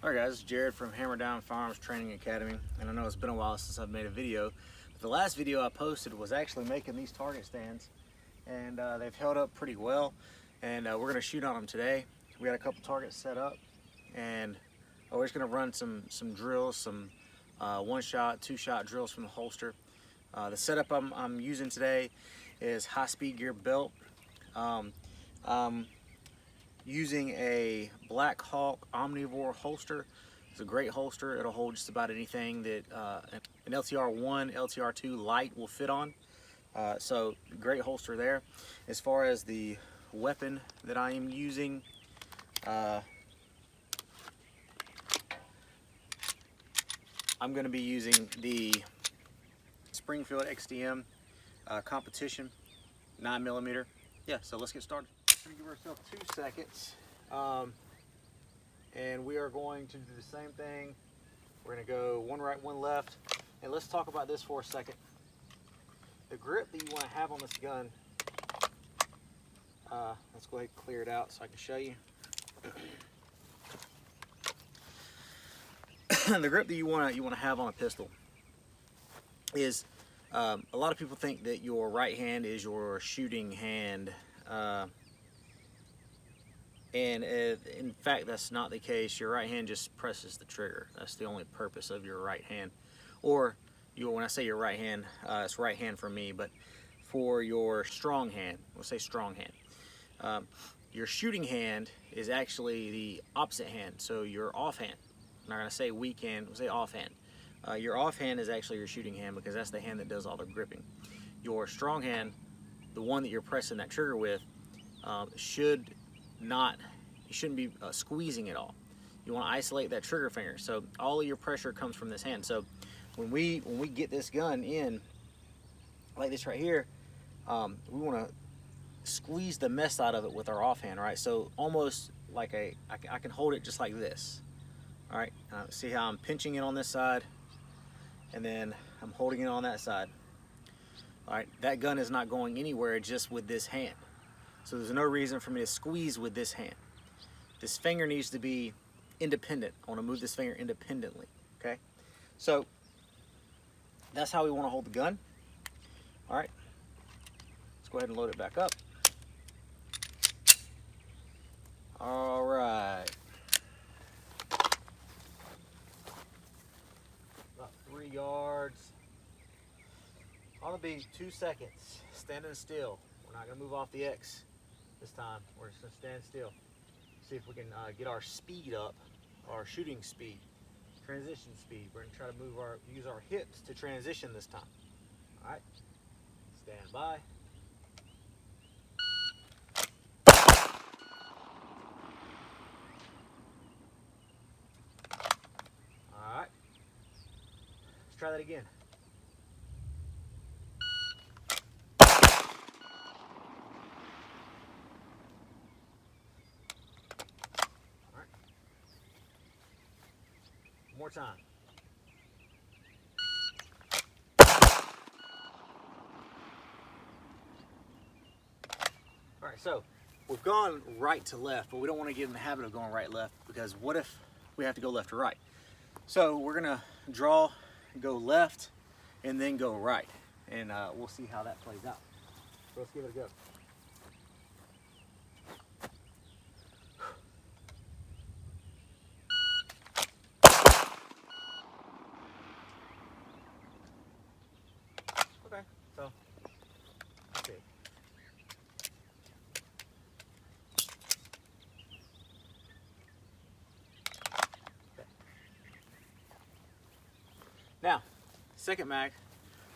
Alright guys, it's Jared from HammerDown Firearms Training Academy, and I know it's been a while since I've made a video, but the last video I posted was actually making these target stands, and they've held up pretty well, and we're going to shoot on them today. We got a couple targets set up, and we're just going to run some drills, some one-shot, two-shot drills from the holster. The setup I'm using today is high-speed gear belt. Using a Black Hawk Omnivore holster. It's a great holster. It'll hold just about anything that an LTR1, LTR2 light will fit on. So great holster there. As far as the weapon that I am using, I'm going to be using the Springfield XDM competition 9mm. Yeah, so let's get started. We're going to give ourselves 2 seconds, and we are going to do the same thing. We're going to go one right, one left, and let's talk about this for a second. The grip that you want to have on this gun, let's go ahead and clear it out so I can show you. The grip that you want to have on a pistol is, a lot of people think that your right hand is your shooting hand. And in fact, that's not the case. Your right hand just presses the trigger. That's the only purpose of your right hand. Or, when I say your right hand, it's right hand for me, but for your strong hand, we'll say strong hand. Your shooting hand is actually the opposite hand, so your offhand. I'm not going to say weak hand, we'll say offhand. Your offhand is actually your shooting hand because that's the hand that does all the gripping. Your strong hand, the one that you're pressing that trigger with, you shouldn't be squeezing it all. You want to isolate that trigger finger, so all of your pressure comes from this hand. So when we get this gun in like this right here, we want to squeeze the mess out of it with our offhand, right? So almost like I can hold it just like this. All right, see how I'm pinching it on this side, and then I'm holding it on that side. All right, that gun is not going anywhere just with this hand. So there's no reason for me to squeeze with this hand. This finger needs to be independent. I want to move this finger independently, okay? So that's how we want to hold the gun. All right, let's go ahead and load it back up. All right. About 3 yards. On the beat, 2 seconds, standing still. We're not gonna move off the X this time. We're just gonna stand still. See if we can get our speed up, our shooting speed, transition speed. We're gonna try to use our hips to transition this time. All right, stand by. All right, let's try that again. More time. All right, so we've gone right to left, but we don't want to get in the habit of going right left, because what if we have to go left or right? So we're gonna draw, go left, and then go right, and we'll see how that plays out. So let's give it a go. Okay, so let's see. Okay. Now, second mag,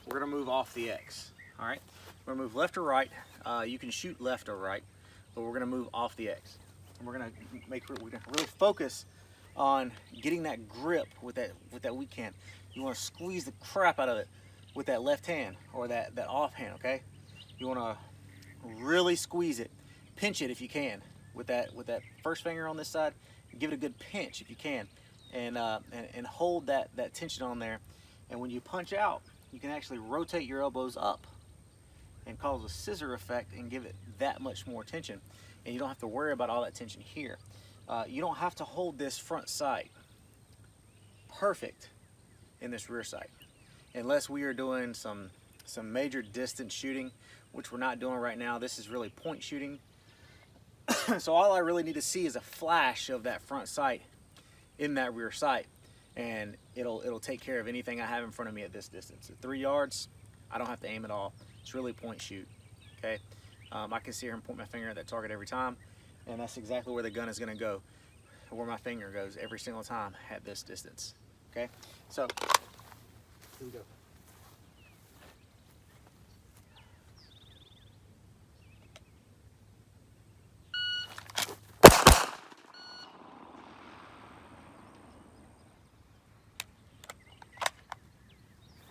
we're gonna move off the X. All right, we're gonna move left or right. You can shoot left or right, but we're gonna move off the X, and we're gonna really focus on getting that grip with that weak hand. You want to squeeze the crap out of it with that left hand or that off hand, okay? You want to really squeeze it, pinch it if you can with that first finger on this side. Give it a good pinch if you can, and hold that tension on there. And when you punch out, you can actually rotate your elbows up and cause a scissor effect and give it that much more tension. And you don't have to worry about all that tension here. You don't have to hold this front sight. perfect in this rear sight, unless we are doing some major distance shooting, which we're not doing right now. This is really point shooting. So all I really need to see is a flash of that front sight in that rear sight, and it'll take care of anything I have in front of me at this distance. At 3 yards, I don't have to aim at all. It's really point shoot. Okay, I can sit here and point my finger at that target every time, and that's exactly where the gun is going to go, where my finger goes every single time at this distance. Okay, so here we go.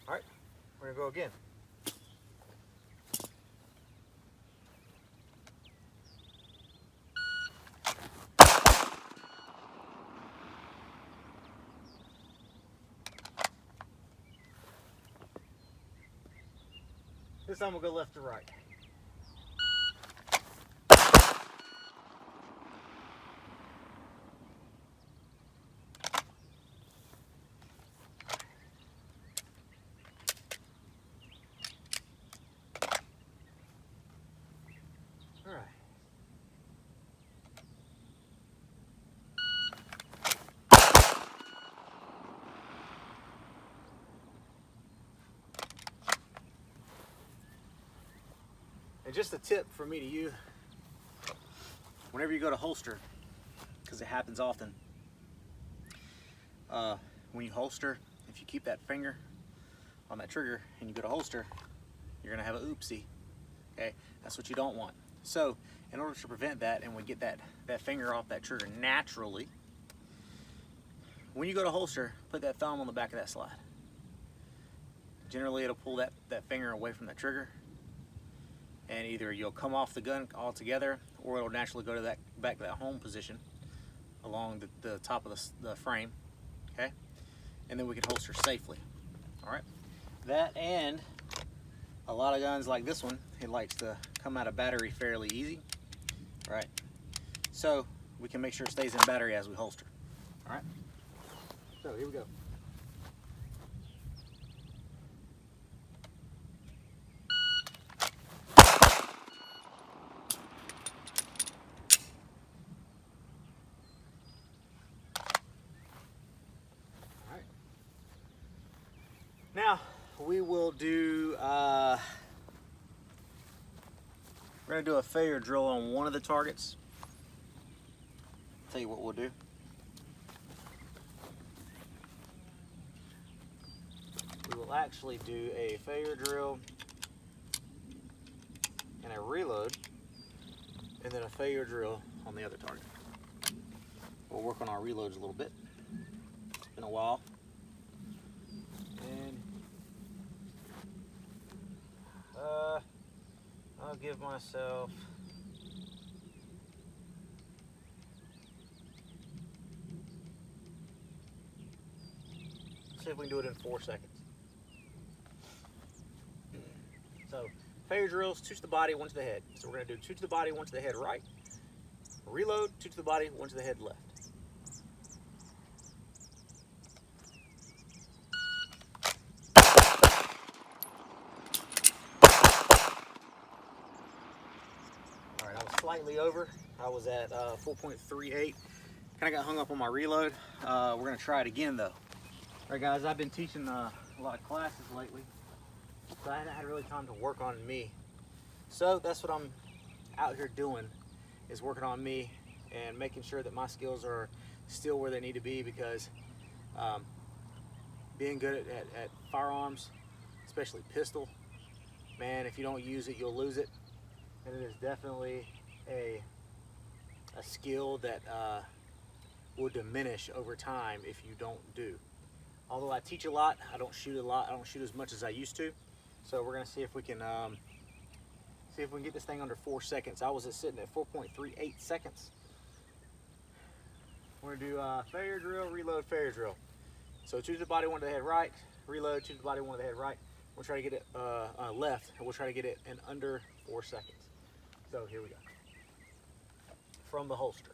All right, we're gonna go again. This time we'll go left to right. All right. And just a tip for me to you, whenever you go to holster, because it happens often, when you holster, if you keep that finger on that trigger and you go to holster, you're gonna have an oopsie. Okay, that's what you don't want. So in order to prevent that, and we get that finger off that trigger naturally, when you go to holster, put that thumb on the back of that slide. Generally it'll pull that finger away from the trigger, and either you'll come off the gun altogether, or it'll naturally go to back to that home position along the top of the frame. Okay, and then we can holster safely. All right, that, and a lot of guns like this one, it likes to come out of battery fairly easy. All right, so we can make sure it stays in battery as we holster. All right, so here we go. Now we will do, we're going to do a failure drill on one of the targets. Tell you what we'll do. We will actually do a failure drill and a reload, and then a failure drill on the other target. We'll work on our reloads a little bit. It's been a while. And I'll give myself see if we can do it in 4 seconds. So failure drills, 2 to the body, 1 to the head. So we're going to do 2 to the body, 1 to the head right. Reload, 2 to the body, 1 to the head left. Slightly over. I was at 4.38. Kind of got hung up on my reload. We're going to try it again though. Alright guys, I've been teaching a lot of classes lately, so I haven't had really time to work on me. So that's what I'm out here doing, is working on me and making sure that my skills are still where they need to be, because being good at firearms, especially pistol, man, if you don't use it, you'll lose it. And it is definitely a skill that will diminish over time if you don't do. Although I teach a lot, I don't shoot a lot. I don't shoot as much as I used to. So we're gonna see if we can get this thing under 4 seconds. I was sitting at 4.38 seconds. We're gonna do failure drill, reload, failure drill. So 2 to the body, 1 to the head right. Reload, 2 to the body, 1 to the head right. We'll try to get it left, and we'll try to get it in under 4 seconds. So here we go. From the holster.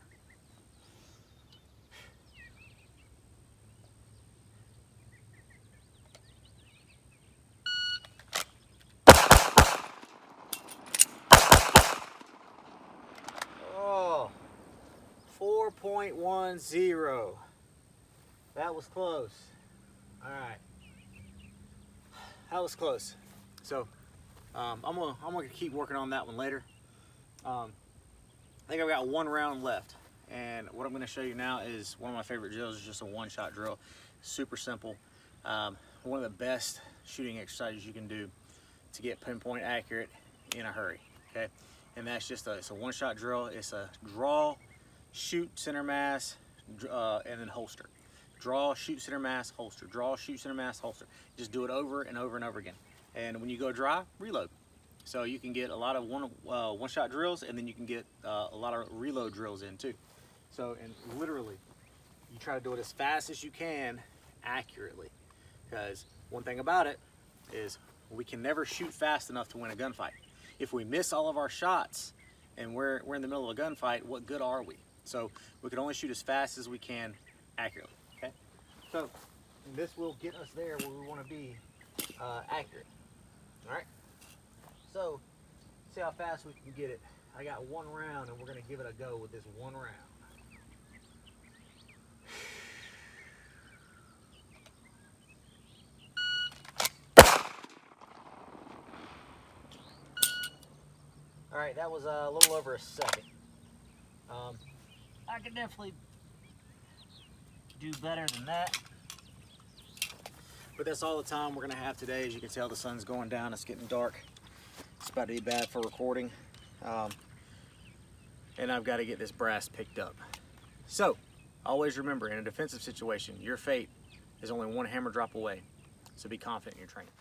10.10. That was close. All right, that was close. So I'm gonna keep working on that one later. I think I've got 1 round left, and what I'm gonna show you now is one of my favorite drills. Is just a one-shot drill. Super simple. One of the best shooting exercises you can do to get pinpoint accurate in a hurry. Okay, and that's just it's a one-shot drill. It's a draw, shoot, center mass, and then holster. Draw, shoot, center mass, holster. Draw, shoot, center mass, holster. Just do it over and over and over again. And when you go dry, reload. So you can get a lot of one-shot drills, and then you can get a lot of reload drills in too. So, and literally, you try to do it as fast as you can, accurately. Because one thing about it is we can never shoot fast enough to win a gunfight. If we miss all of our shots and we're in the middle of a gunfight, what good are we? So we can only shoot as fast as we can, accurately. Okay. So this will get us there where we want to be, accurate. All right. So see how fast we can get it. I got 1 round, and we're going to give it a go with this 1 round. All right, that was a little over a second. I could definitely do better than that. But that's all the time we're gonna have today. As you can tell, the sun's going down, it's getting dark. It's about to be bad for recording. And I've got to get this brass picked up. So, always remember, in a defensive situation, your fate is only 1 hammer drop away. So be confident in your training.